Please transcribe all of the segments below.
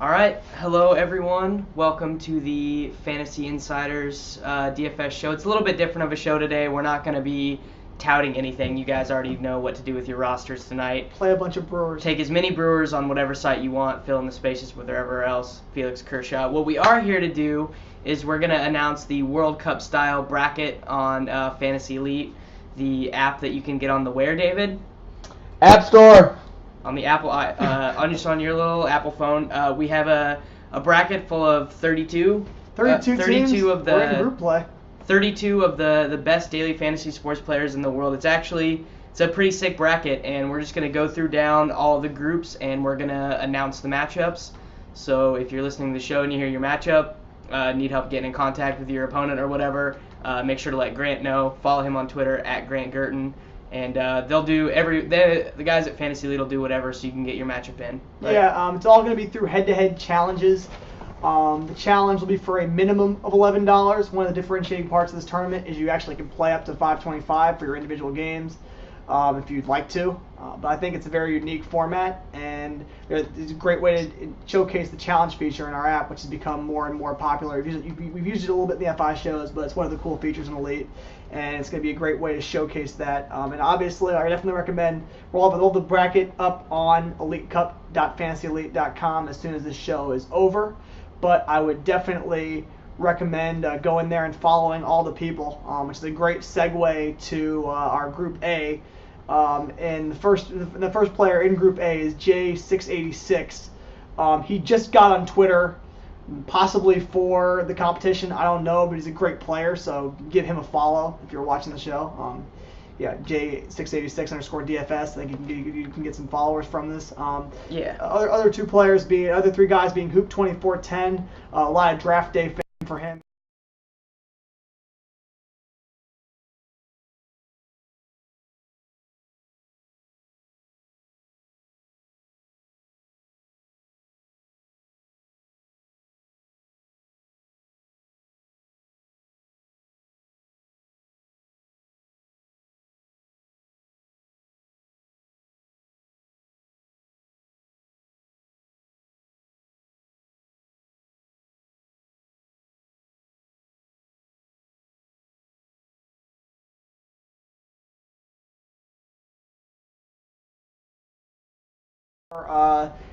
All right, hello everyone. Welcome to the Fantasy Insiders DFS show. It's a little bit different of a show today. We're not going to be touting anything. You guys already know what to do with your rosters tonight. Play a bunch of Brewers. Take as many Brewers on whatever site you want. Fill in the spaces with wherever else. Felix Kershaw. What we are here to do is we're going to announce the World Cup style bracket on FantasyElite, the app that you can get on the where, David? App Store. On the Apple, on your little Apple phone, we have a bracket full of 32 teams. Of the We're in group play. 32 of the best daily fantasy sports players in the world. It's a pretty sick bracket, and we're just gonna go through down all the groups, and we're gonna announce the matchups. So if you're listening to the show and you hear your matchup, need help getting in contact with your opponent or whatever, make sure to let Grant know. Follow him on Twitter at Grant Gerton. And they'll do the guys at FantasyElite will do whatever so you can get your matchup in. Right? Yeah, it's all going to be through head-to-head challenges. The challenge will be for a minimum of $11. One of the differentiating parts of this tournament is you actually can play up to $5.25 for your individual games if you'd like to. But I think it's a very unique format, and it's a great way to showcase the challenge feature in our app, which has become more and more popular. We've used it a little bit in the FI shows, but it's one of the cool features in Elite, and it's going to be a great way to showcase that. And obviously, I definitely recommend we'll have the bracket up on elitecup.fantasyelite.com as soon as this show is over. But I would definitely recommend going there and following all the people, which is a great segue to our Group A. And the first player in Group A is J686. He just got on Twitter, possibly for the competition. I don't know, but he's a great player, so give him a follow if you're watching the show. Yeah, J686_DFS. I think you can get some followers from this. Yeah. Other three guys being Hoop2410. A lot of draft day fame for him.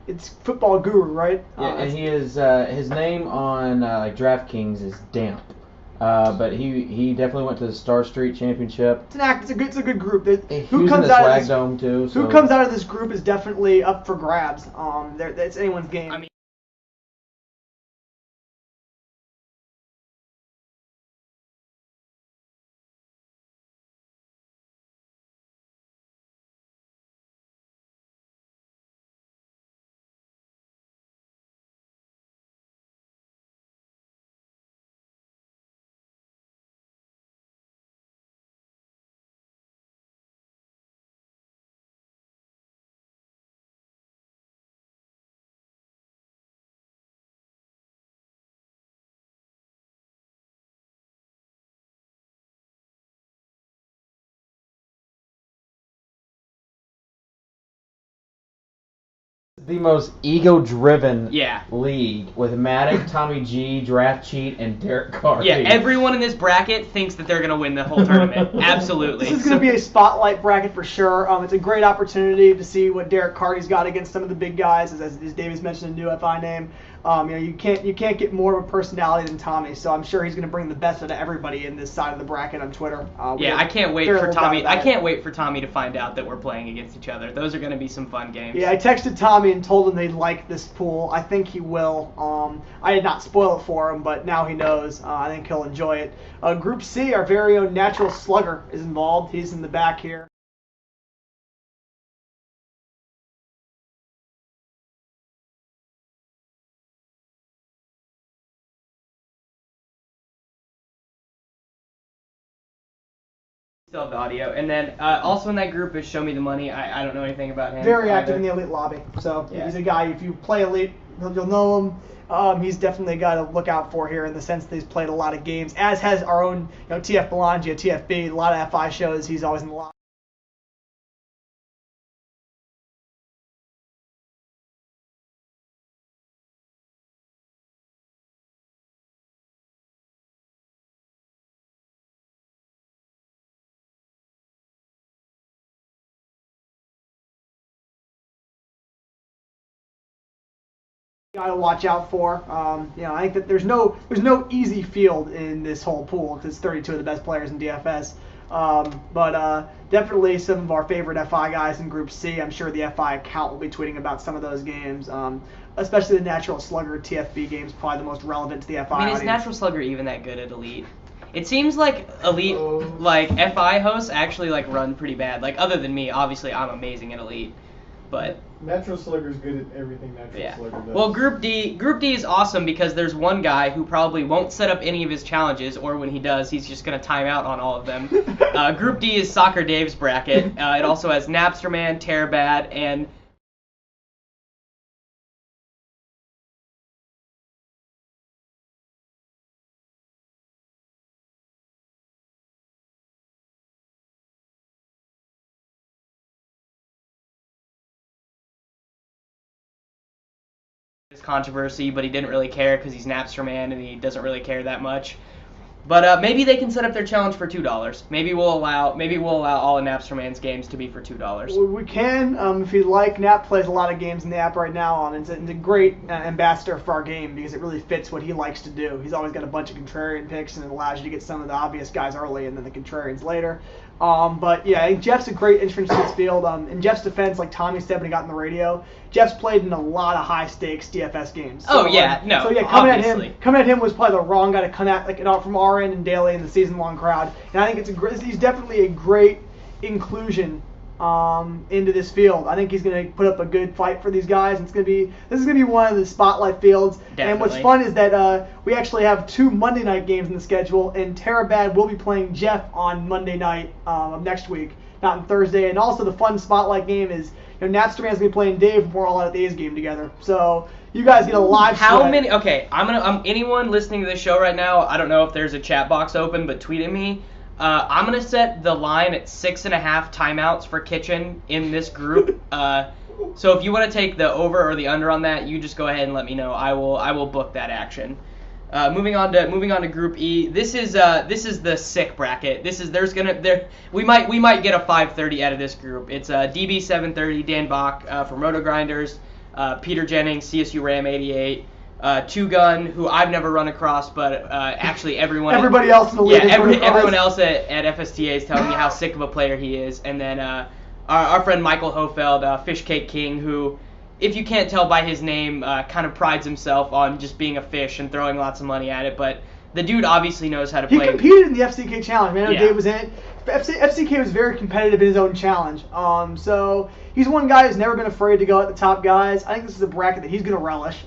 It's Football Guru, right? Yeah, and he is his name on DraftKings is Damp, but he definitely went to the Star Street Championship. It's a good group. Who comes out of this Dome too? Who comes out of this group is definitely up for grabs. It's anyone's game. I mean, The most ego-driven league with Matic, Tommy G, Draft Cheat, and Derek Carr. Yeah, everyone in this bracket thinks that they're going to win the whole tournament. Absolutely. This is going to be a spotlight bracket for sure. It's a great opportunity to see what Derek Carty's got against some of the big guys, as Davis mentioned, a new FI name. You can't get more of a personality than Tommy, so I'm sure he's going to bring the best out of everybody in this side of the bracket on Twitter. I can't wait for Tommy. I can't wait for Tommy to find out that we're playing against each other. Those are going to be some fun games. Yeah, I texted Tommy and told him they'd like this pool. I think he will. I did not spoil it for him, but now he knows. I think he'll enjoy it. Group C, our very own Natural Slugger is involved. He's in the back here. Still have the audio. And then also in that group is Show Me the Money. I don't know anything about him. Very active in the Elite lobby. So he's a guy, if you play Elite, you'll know him. He's definitely a guy to look out for here in the sense that he's played a lot of games, as has our own TF Belangia, TFB, a lot of FI shows. He's always in the lobby. Got to watch out for. I think that there's no easy field in this whole pool because it's 32 of the best players in DFS. But definitely some of our favorite FI guys in Group C. I'm sure the FI account will be tweeting about some of those games. Especially the Natural Slugger TFB games, probably the most relevant to the FI audience. Is Natural Slugger even that good at Elite? It seems like Elite, FI hosts actually run pretty bad. Other than me, obviously I'm amazing at Elite, but Natural Slugger's good at everything Natural Slugger does. Well, Group D is awesome because there's one guy who probably won't set up any of his challenges, or when he does, he's just gonna time out on all of them. Group D is Soccer Dave's bracket. It also has Napsterman, Terabad, and controversy, but he didn't really care because he's Napsterman and he doesn't really care that much. But maybe they can set up their challenge for $2. Maybe we'll allow all of Napsterman's games to be for $2. We can, if you'd like. Nap plays a lot of games in the app right now. It's a great ambassador for our game because it really fits what he likes to do. He's always got a bunch of contrarian picks, and it allows you to get some of the obvious guys early and then the contrarians later. But yeah, I think Jeff's a great entrance to this field. In Jeff's defense, like Tommy said when he got in the radio, Jeff's played in a lot of high stakes DFS games. So, coming at him was probably the wrong guy to come at from our end and Daly and the season long crowd. And I think he's definitely a great inclusion into this field. I think he's going to put up a good fight for these guys. And this is going to be one of the spotlight fields. Definitely. And what's fun is that we actually have 2 Monday night games in the schedule, and Terabad will be playing Jeff on Monday night of next week, not on Thursday. And also the fun spotlight game is Napsterman's going to be playing Dave when we're all out at the A's game together. So you guys get a live sweat. Okay, anyone listening to this show right now, I don't know if there's a chat box open, but tweet at me. I'm going to set the line at 6.5 timeouts for Kitchen in this group. So if you want to take the over or the under on that, you just go ahead and let me know. I will book that action. Moving on to Group E. This is the sick bracket. We might get a 530 out of this group. It's DB 730, Dan Bach from Roto Grinders, Peter Jennings, CSU Ram 88. Two Gun, who I've never run across, but actually everybody else in the league. Everyone else at FSTA is telling me how sick of a player he is. And then our friend Michael Hofeld, Fish Cake King, who, if you can't tell by his name, kind of prides himself on just being a fish and throwing lots of money at it. But the dude obviously knows how to play. He competed in the FCK challenge, man. I know Dave was in it. FCK was very competitive in his own challenge. So he's one guy who's never been afraid to go at the top guys. I think this is a bracket that he's going to relish.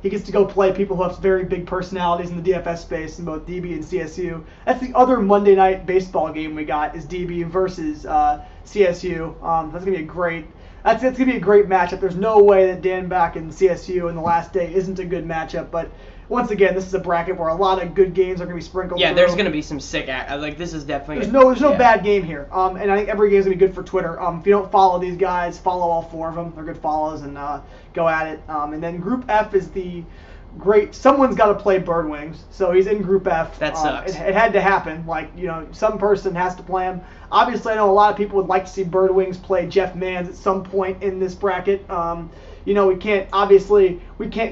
He gets to go play people who have very big personalities in the DFS space in both DB and CSU. That's the other Monday night baseball game we got is DB versus CSU. That's gonna be a great matchup. There's no way that Dan back in CSU in the last day isn't a good matchup. But once again, this is a bracket where a lot of good games are gonna be sprinkled. Yeah, through. There's gonna be some sick this is definitely. There's no bad game here. And I think every game is gonna be good for Twitter. If you don't follow these guys, follow all 4 of them. They're good follows and go at it. And then Group F is the great. Someone's got to play Bird Wings, so he's in Group F. That sucks. It had to happen. Some person has to play him. Obviously, I know a lot of people would like to see Bird Wings play Jeff Manns at some point in this bracket. We can't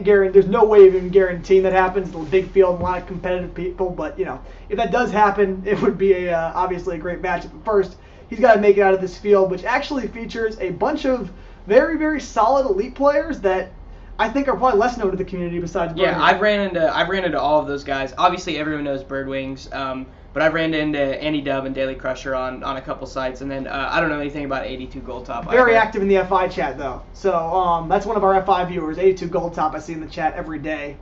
guarantee. There's no way of even guaranteeing that happens. It's a big field, a lot of competitive people. But if that does happen, it would be obviously a great matchup. But first, he's got to make it out of this field, which actually features a bunch of very, very solid elite players that I think are probably less known to the community besides Bird Wings. I've ran into all of those guys. Obviously, everyone knows Bird Wings. But I've ran into Andy Dub and Daily Crusher on a couple sites, and then I don't know anything about 82 Gold Top. Very active in the FI chat though, so that's one of our FI viewers. 82 Gold Top I see in the chat every day.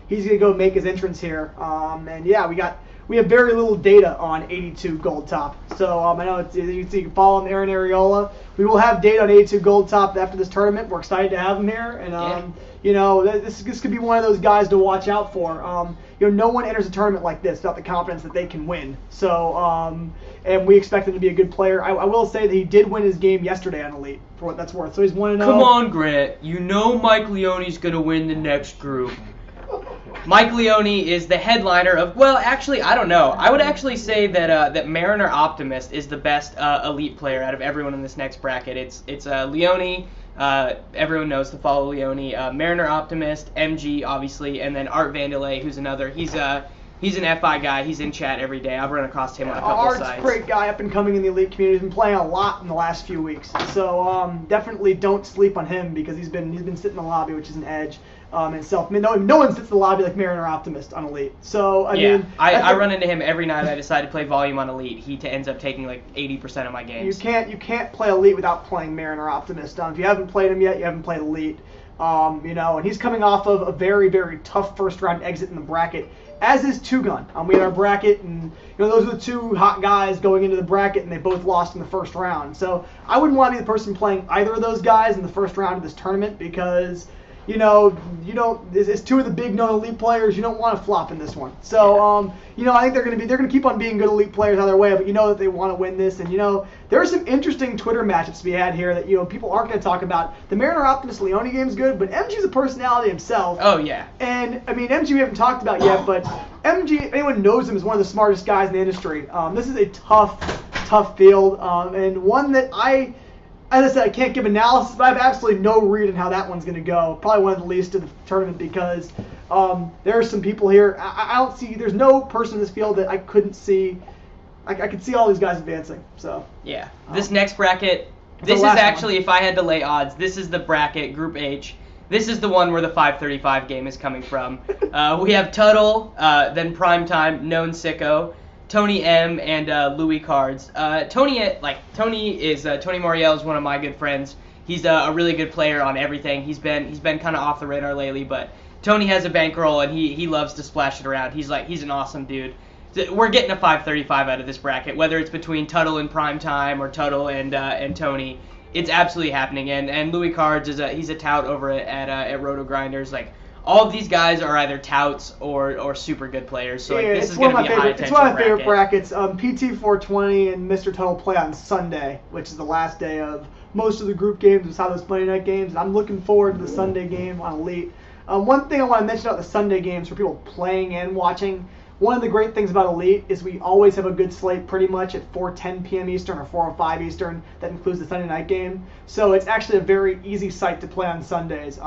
He's gonna go make his entrance here, and yeah, we have very little data on 82 Gold Top. So I know you can follow him, Aaron Areola. We will have data on 82 Gold Top after this tournament. We're excited to have him here, and this could be one of those guys to watch out for. No one enters a tournament like this without the confidence that they can win. So, and we expect him to be a good player. I will say that he did win his game yesterday on Elite, for what that's worth. So he's 1-0. Come on, Grant. Mike Leone's going to win the next group. Mike Leone is the headliner of, well, actually, I don't know. I would actually say that Mariner Optimist is the best elite player out of everyone in this next bracket. It's Leone, Everyone knows to follow Leone. Mariner Optimist, MG obviously, and then Art Vandelay, who's another. He's an FI guy. He's in chat every day. I've run across him on a couple Art's sites. a great guy, up and coming in the elite community. He's been playing a lot in the last few weeks. So definitely don't sleep on him because he's been sitting in the lobby, which is an edge itself. I mean, no one sits in the lobby like Mariner Optimist on elite. So I run into him every night. I decide to play volume on elite. He ends up taking like 80% of my games. You can't play elite without playing Mariner Optimist. If you haven't played him yet, you haven't played elite. And he's coming off of a very, very tough first round exit in the bracket, as is Two Gun. We had our bracket, and those are the two hot guys going into the bracket, and they both lost in the first round. So I wouldn't want to be the person playing either of those guys in the first round of this tournament because it's two of the big known elite players. You don't want to flop in this one. So I think they're going to keep on being good elite players either way, but that they want to win this. And there are some interesting Twitter matchups to be had here that people aren't going to talk about. The Mariner Optimist Leone game is good, but MG's a personality himself. Oh yeah. And MG we haven't talked about yet, but MG, if anyone knows him, is one of the smartest guys in the industry. This is a tough field, and one that as I said, I can't give analysis, but I have absolutely no read on how that one's going to go. Probably one of the least of the tournament because there are some people here. I don't see. There's no person in this field that I couldn't see. I could see all these guys advancing. So yeah, this next bracket. This is actually, if I had to lay odds, this is the bracket, Group H. This is the one where the 535 game is coming from. We have Tuttle, then Primetime, Known Sicko, Tony M, and Louis Cards. Tony Moriel is one of my good friends. He's a really good player on everything. He's been kind of off the radar lately, but Tony has a bankroll and he loves to splash it around. He's an awesome dude. We're getting a 535 out of this bracket, whether it's between Tuttle and Primetime or Tuttle and Tony. It's absolutely happening. And Louis Cards he's a tout over at Roto Grinders. Like, all of these guys are either touts or super good players. So this is going to be a high attention bracket. It's one of my favorite brackets. PT 420 and Mr. Tuttle play on Sunday, which is the last day of most of the group games besides those Monday night games. And I'm looking forward to the Sunday game on Elite. One thing I want to mention about the Sunday games for people playing and watching. One of the great things about Elite is we always have a good slate pretty much at 4:10 p.m. Eastern or 4:05 Eastern. That includes the Sunday night game. So it's actually a very easy site to play on Sundays.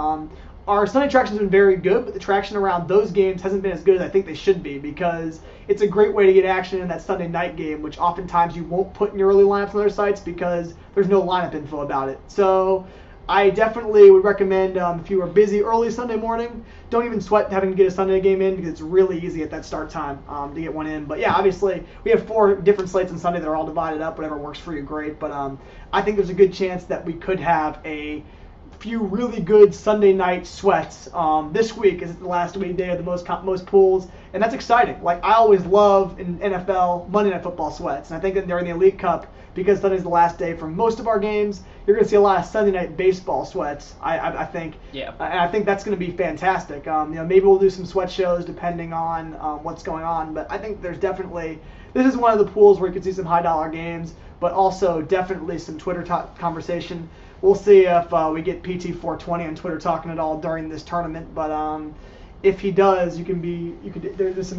Our Sunday traction has been very good, but the traction around those games hasn't been as good as I think they should be because it's a great way to get action in that Sunday night game, which oftentimes you won't put in your early lineups on other sites because there's no lineup info about it. So I definitely would recommend if you are busy early Sunday morning, don't even sweat having to get a Sunday game in because it's really easy at that start time to get one in. But yeah, obviously we have 4 different slates on Sunday that are all divided up. Whatever works for you, great. But I think there's a good chance that we could have a few really good Sunday night sweats this week, as it's the last day of the most pools, and that's exciting. Like, I always love in NFL Monday Night Football sweats, and I think that during the Elite Cup, because Sunday's the last day for most of our games, you're going to see a lot of Sunday night baseball sweats. I think. Yeah. And I think that's going to be fantastic. Maybe we'll do some sweat shows depending on what's going on, but I think there's definitely this is one of the pools where you could see some high dollar games, but also definitely some Twitter conversation. We'll see if we get PT 420 on Twitter talking at all during this tournament, but if he does, there's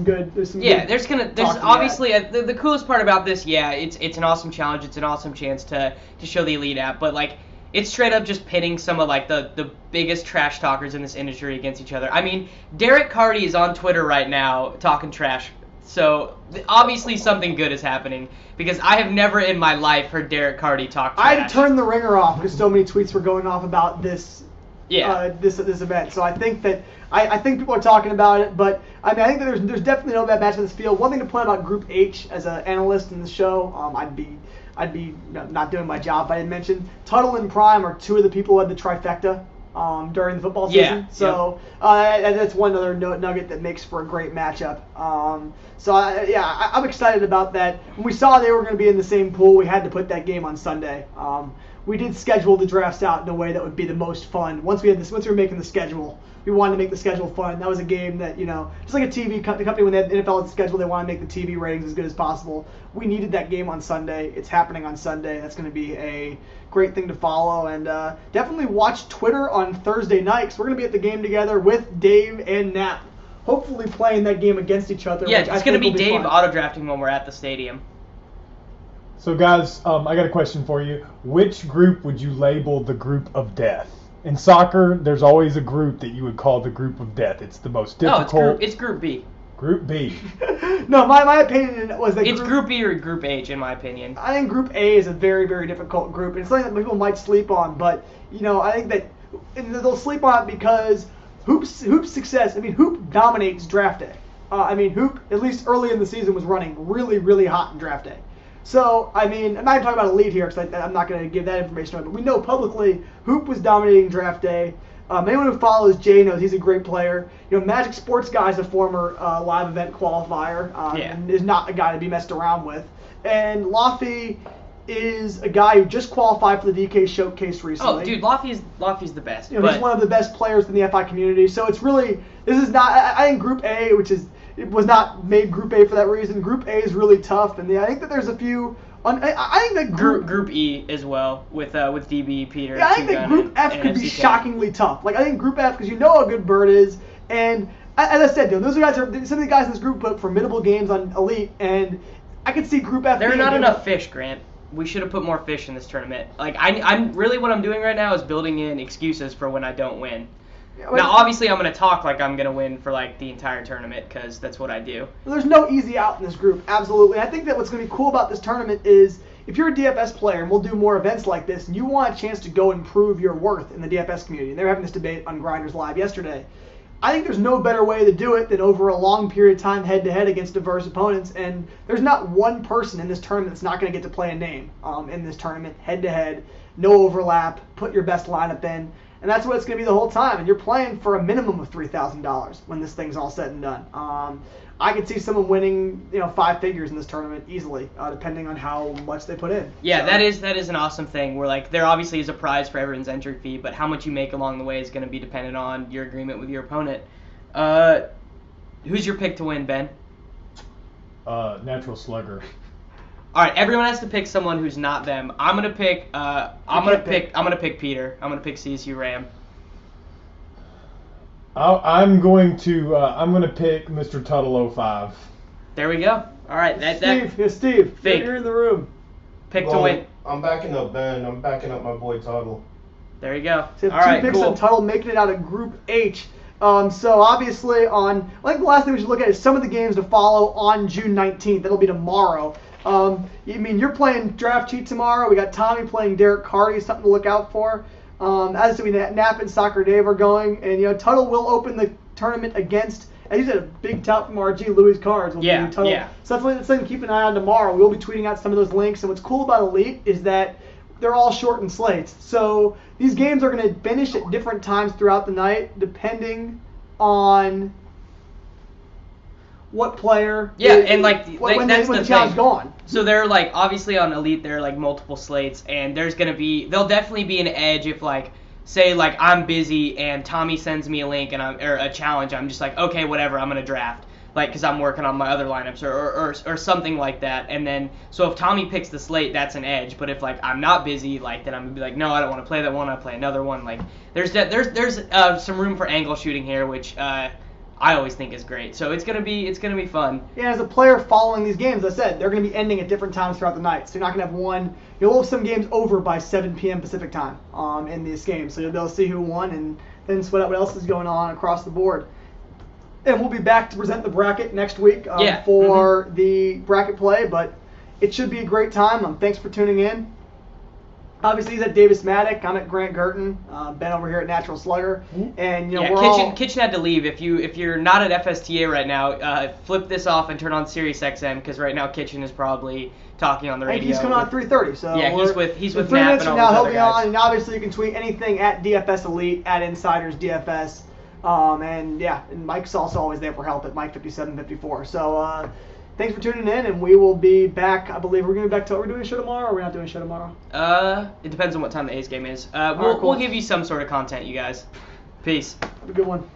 obviously the coolest part about this. Yeah, it's an awesome challenge. It's an awesome chance to show the Elite app, but like it's straight up just pitting some of like the biggest trash talkers in this industry against each other. I mean, Derek Carty is on Twitter right now talking trash. So obviously something good is happening because I have never in my life heard Derek Carty talk trash. I had to turn the ringer off because so many tweets were going off about this. Yeah. This event. So I think that I think people are talking about it, but I mean I think that there's definitely no bad match in this field. One thing to point out about Group H as an analyst in the show, I'd be not doing my job if I didn't mention Tuttle and Prime are 2 of the people who had the trifecta during the football season. Yeah, so that's one other nugget that makes for a great matchup. I'm excited about that. When we saw they were going to be in the same pool, we had to put that game on Sunday. We did schedule the drafts out in a way that would be the most fun. Once we were making the schedule, we wanted to make the schedule fun. That was a game that, just like a TV company when they had the NFL had the schedule, they want to make the TV ratings as good as possible. We needed that game on Sunday. It's happening on Sunday. That's going to be a great thing to follow. And definitely watch Twitter on Thursday night because we're going to be at the game together with Dave and Nap. Hopefully playing that game against each other. Yeah, it's going to be Dave auto-drafting when we're at the stadium. So guys, I got a question for you. Which group would you label the group of death? In soccer, there's always a group that you would call the group of death. It's the most difficult. No, it's Group B. Group B. No, my opinion was that it's Group B or Group H, in my opinion. I think Group A is a very, very difficult group. It's something that people might sleep on, but I think that they'll sleep on it because Hoop's success. I mean, Hoop dominates draft day. Hoop, at least early in the season, was running really, really hot in draft day. So, I'm not even talking about Elite here because I'm not going to give that information away, but we know publicly Hoop was dominating draft day. Anyone who follows Jay knows he's a great player. Magic Sports Guy is a former live event qualifier and is not a guy to be messed around with. And Laffy is a guy who just qualified for the DK Showcase recently. Oh, dude, Laffy's the best. He's one of the best players in the FI community. So it's really, this is not, I think Group A, it was not made Group A for that reason. Group A is really tough, and I think that there's a few. I think that Group E as well with DB, Peter. Yeah, I think that Group F could be shockingly tough. I think Group F, because you know how good Bird is, and as I said, those guys are some of the guys in this group put formidable games on Elite, and I could see Group F. There are not enough fish, Grant. We should have put more fish in this tournament. I'm really what I'm doing right now is building in excuses for when I don't win. Now, obviously, I'm going to talk like I'm going to win for the entire tournament because that's what I do. There's no easy out in this group, absolutely. I think that what's going to be cool about this tournament is if you're a DFS player, and we'll do more events like this, and you want a chance to go and prove your worth in the DFS community, and they were having this debate on Grinders Live yesterday, I think there's no better way to do it than over a long period of time head-to-head against diverse opponents, and there's not one person in this tournament that's not going to get to play a name in this tournament, head-to-head, no overlap, put your best lineup in. And that's what it's going to be the whole time. And you're playing for a minimum of $3,000 when this thing's all said and done. I could see someone winning, 5 figures in this tournament easily, depending on how much they put in. Yeah, so. that is an awesome thing. Where there obviously is a prize for everyone's entry fee, but how much you make along the way is going to be dependent on your agreement with your opponent. Who's your pick to win, Ben? Natural Slugger. All right, everyone has to pick someone who's not them. I'm gonna pick. I'm gonna pick Peter. I'm gonna pick CSU Ram. I'm going to pick Mr. Tuttle 05. There we go. All right, Steve. Think. You're in the room. Pick to win. I'm backing up Ben. I'm backing up my boy Tuttle. There you go. So all right, 2 picks on Tuttle, making it out of Group H. So obviously I think the last thing we should look at is some of the games to follow on June 19th. That'll be tomorrow. You're playing Draft Cheat tomorrow. We got Tommy playing Derek Carty, something to look out for. As do Nap and Soccer Dave are going, and Tuttle will open the tournament against. And he's a big tout from RG, Louis Cards. Yeah. So that's something to keep an eye on tomorrow. We'll be tweeting out some of those links. And what's cool about Elite is that they're all shortened slates. So these games are going to finish at different times throughout the night, depending on what player. Yeah, and that's the the challenge thing. Gone. So they're obviously on Elite there are multiple slates, and there'll definitely be an edge if say I'm busy and Tommy sends me a link or a challenge. I'm just okay, whatever, I'm gonna draft because I'm working on my other lineups or something like that. And then so if Tommy picks the slate, that's an edge. But if I'm not busy, then I'm gonna be no, I don't want to play that one. I play another one. There's some room for angle shooting here, which I always think is great. So it's gonna be fun. Yeah, as a player following these games, as I said, they're gonna be ending at different times throughout the night. So you're not gonna have one. You'll have some games over by 7 p.m. Pacific time in these games. So you'll be able to see who won and then sweat out what else is going on across the board. And we'll be back to present the bracket next week for the bracket play. But it should be a great time. Thanks for tuning in. Obviously, he's at Davis Maddock. I'm at Grant Girton. Ben over here at Natural Slugger. And Kitchen had to leave. If you're not at FSTA right now, flip this off and turn on Sirius XM because right now Kitchen is probably talking on the radio. He's coming on at 3:30. So yeah, he's with 3 Nap minutes and from all now those he'll be other guys. on. And obviously you can tweet anything at DFS Elite at InsidersDFS. And Mike's also always there for help at Mike5754. So. Thanks for tuning in, and we will be back. I believe we're going to be back to. Are we doing a show tomorrow, or are we not doing a show tomorrow? It depends on what time the A's game is. Cool. We'll give you some sort of content, you guys. Peace. Have a good one.